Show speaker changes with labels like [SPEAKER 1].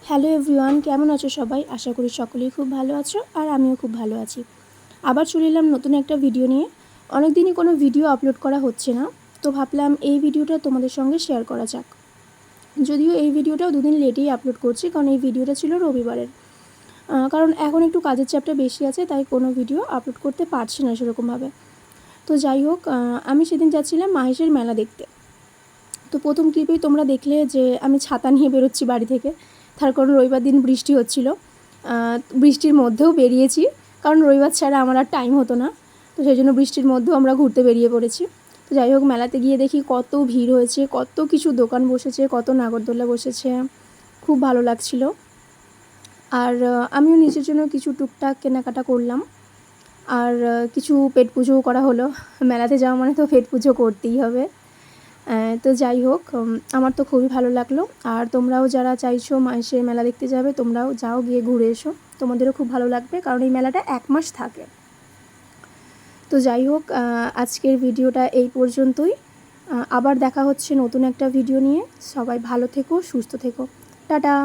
[SPEAKER 1] Hello everyone, কেমন আছো সবাই? আশা করি সকলেই খুব ভালো আছো আর আমিও খুব ভালো আছি। আবার চলে এলাম নতুন একটা ভিডিও নিয়ে। অনেক দিনই কোনো ভিডিও আপলোড করা হচ্ছে না, তো ভাবলাম এই ভিডিওটা তোমাদের সঙ্গে শেয়ার করা যাক। যদিও এই ভিডিওটাও দুদিন লেটেই আপলোড করছি, কারণ এই ভিডিওটা ছিল রবিবারের। কারণ এখন একটু কাজের চাপটা বেশি আছে, তাই কোনো ভিডিও আপলোড করতে পারছি না সেরকমভাবে। তো যাই হোক, আমি সেদিন যাচ্ছিলাম মাহেশের মেলা দেখতে। তো প্রথম ক্লিপেই তোমরা দেখলে যে আমি ছাতা নিয়ে বেরোচ্ছি বাড়ি থেকে, তার কারণ রবিবার দিন বৃষ্টি হচ্ছিল। বৃষ্টির মধ্যেও বেরিয়েছি, কারণ রবিবার ছাড়া আমার আর টাইম হতো না। তো সেই জন্য বৃষ্টির মধ্যেও আমরা ঘুরতে বেরিয়ে পড়েছি। তো যাই হোক, মেলাতে গিয়ে দেখি কত ভিড় হয়েছে, কত কিছু দোকান বসেছে, কত নাগরদোলা বসেছে, খুব ভালো লাগছিল। আর আমিও নিজের জন্য কিছু টুকটাক কেনাকাটা করলাম। আর কিছু পেট পুজোও করা হলো। মেলাতে যাওয়া মানে তো পেট পুজো করতেই হবে। তো যাই হোক, আমার তো খুবই ভালো লাগলো। আর তোমরাও যারা চাইছো মাসে মেলা দেখতে যাবে, তোমরাও যাও, গিয়ে ঘুরে এসো, তোমাদেরও খুব ভালো লাগবে, কারণ এই মেলাটা 1 মাস থাকে। তো যাই হোক, আজকের ভিডিওটা এই পর্যন্তই। আবার দেখা হচ্ছে নতুন একটা ভিডিও নিয়ে। সবাই ভালো থেকো, সুস্থ থেকো। টাটা।